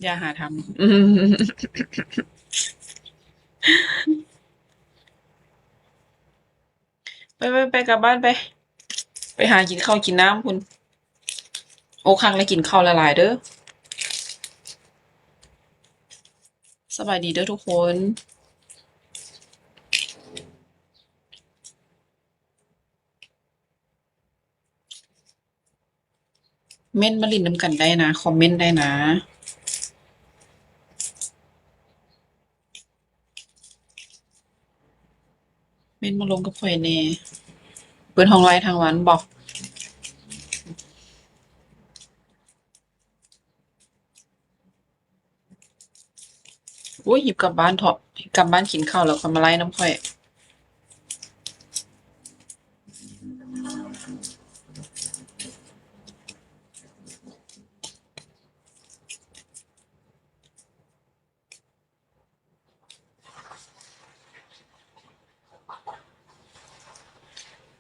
อย่าหาทำไปกลับบ้านไปหากินข้าวกินน้ำคุณโอ้ครั้งแล้วกินข้าวละลายเด้อสบายดีเด้อทุกคนเม่นมาลินน้ำกันได้นะคอมเมนต์ได้นะเม่นมาลงกับข่อยแน่เปิดห้องไลน์ทางวันบอกโอ้ยหยิบกลับบ้านเถอะกลับบ้านกินข้าวแล้วค่อยมาไล่น้ำข่อย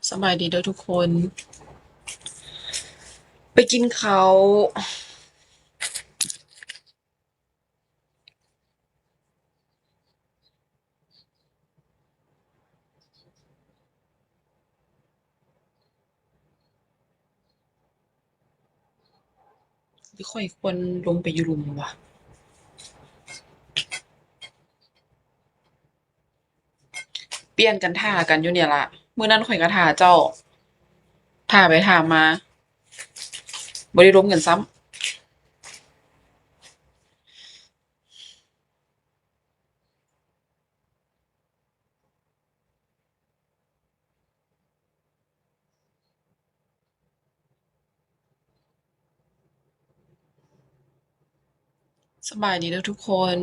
สบายดีเด้อทุกคนไปกินข้าวหรือข่อยควรลงไปอยู่รุมวะเปลี่ยนกันท่ากันอยู่เนี่ยล่ะมื้อนั้นข่อยก็ท่าเจ้าท่าไปท่ามาบ่ได้ล้มกันซ้ำสบายดีเด้อทุกคน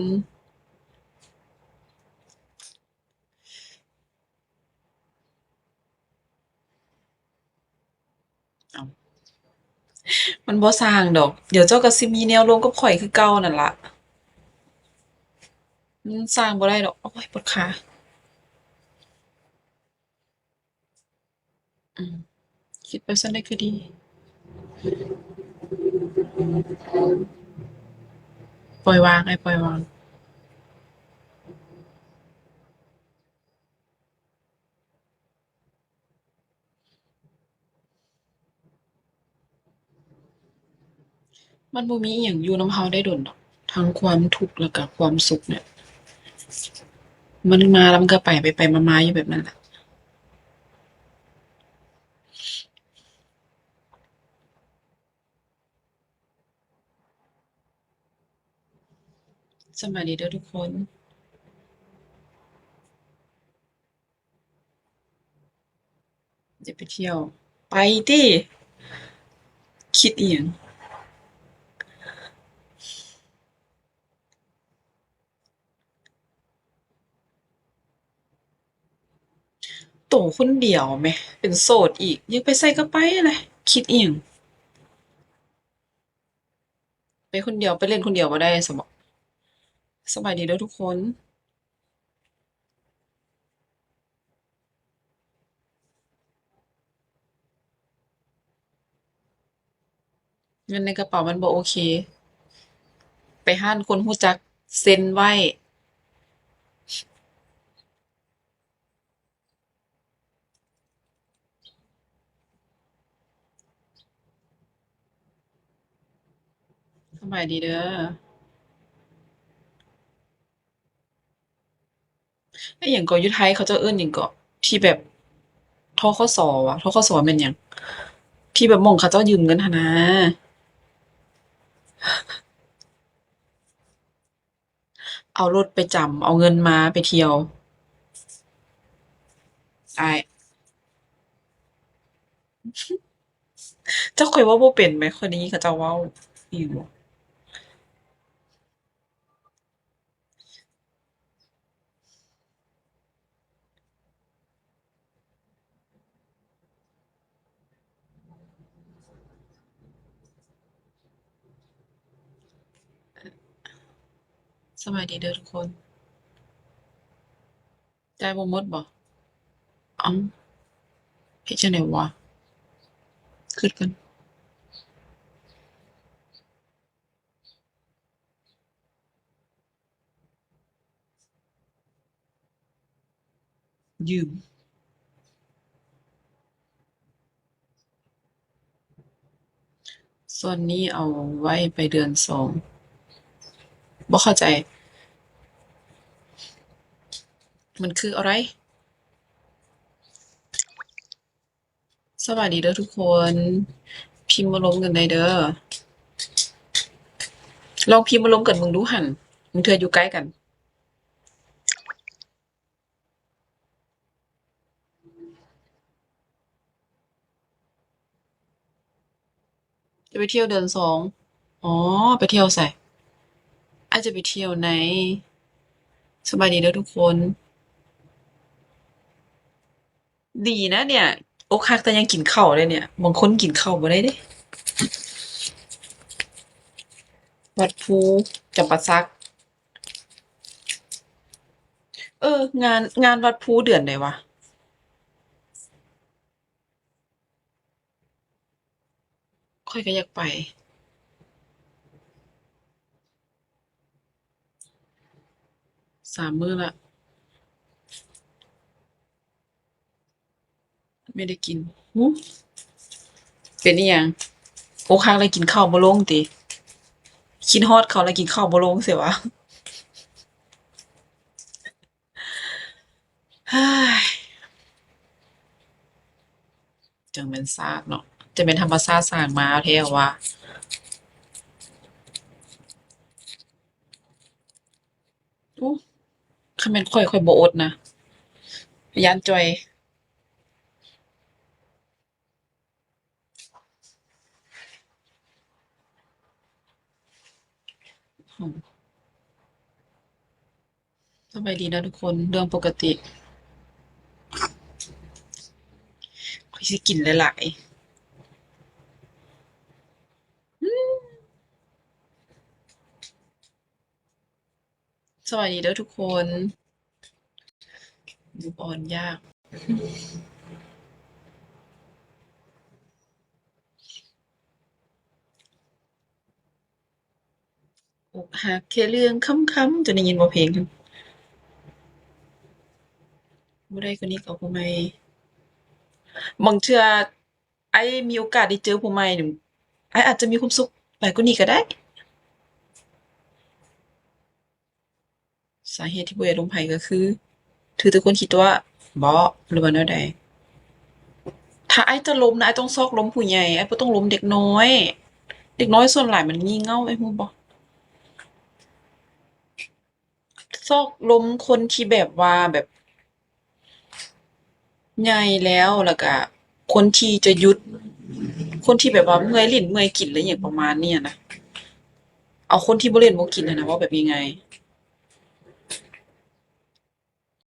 อ้าวมันบ่สร้างดอกเดี๋ยวเจ้าก็สิมีแนวลงกับข่อยคือเก่านั่นล่ะมันสร้างบ่ได้ดอกโอ๊ยปวดขาอืมคิดไปซั้นได้คือดีปล่อยวางไอ้ปล่อยวางมันบ่มีอิหยังอยู่นำเราได้โดนดอกทั้งความทุกข์แล้วก็ความสุขเนี่ยมันมาแล้วมันก็ไปๆมาๆอยู่แบบนั้นล่ะสำบายดีเด้อทุกคนจะไปเที่ยวไปติคิดอิหยังโตคนเดียวแหมเป็นโสดอีกยังไปไสก็ไปเลยคิดอิหยังไปคนเดียวไปเล่นคนเดียวบ่ได้ซั้นบ่สำบายดีเด้อทุกคนเงินในกระเป๋ามันบ่โอเคไปร้านคนรู้จักเซ็นไว้สำบายดีเด้อ ไอ้หยังเกาะอยู่ไทยเขาเจ้าเอิ้นหยังเกาะที่แบบธคสวะธคสแม่นหยังที่แบบหม้องเขาเจ้ายืมเงินหั้นนะเอารถไปจำเอาเงินมาไปเที่ยวอ้ายจักข้อยเว้าบ่เป็นแหมข้อยได้ยินเขาเจ้าเว้าอยู่สบายดีเด้อทุกคนจ่ายบ่หมดบ่อ้าวเฮ็ดจั่งใดวะคิดก่อน ยืม ส่วนนี้เอาไว้ไปเดือนสองบ่เข้าใจ มันคืออะไร สวัสดีเด้อทุกคน พิมพ์มาลงกันได้เด้อ ลองพิมพ์มาลงกันมึงดูหั่นมึงเทื่ออยู่ใกล้กัน จะไปเที่ยวเดือนสอง อ๋อ ไปเที่ยวไสอาจจะไปเที่ยวไหน สบายดีเด้อทุกคน ดีนะเนี่ยอกหักแต่ยังกินข้าวได้เนี่ย บางคนกินข้าวบ่ได้เดะวัดภูจำปาสัก งานวัดภูเดือนใดวะข้อยก็อยากไป3 มื้อละไม่ได้กินหือเป็นอิหยังอกหักแล้วกินข้าวบ่ลงติคิดฮอดเขาแล้วกินข้าวบ่ลงซี้วะเฮ้ยจังแม่นซากเนาะจะเป็นธรรมชาติสร้างมาแท้วะอู้คันแม่นข้อยบ่อดนะย้านจ่อยอือสบายดีนะทุกคนเรื่องปกติข้อยสิกินหลายๆสวัสดีเด้อทุกคน move on ยากอกหักแค่เรื่องค้ำๆจะได้ยินบ่เพลงบ่ได้คนนี้ก็ผู้ใหม่บางเทื่ออ้ายมีโอกาสได้เจอผู้ใหม่นี่อ้ายอาจจะมีความสุขหลายกว่านี้ก็ได้สาเหตุที่บ่อยากล้มไผก็คือถือแต่คนคิดว่าบ่หรือว่าแนวใดถ้าอ้ายจะล้มนะอ้ายต้องซอกล้มผู้ใหญ่อ้ายบ่ต้องล้มเด็กน้อยเด็กน้อยส่วนหลายมันงี่เง่าอ้ายรู้บ่ซอกล้มคนที่แบบว่าแบบใหญ่แล้วก็คนที่จะหยุดคนที่แบบว่าเมื่อยลิ้นเมื่อยกินอะไรหยังประมาณเนี้ยนะเอาคนที่บ่เล่นบ่กินหั้นน่ะเว้าแบบง่ายๆ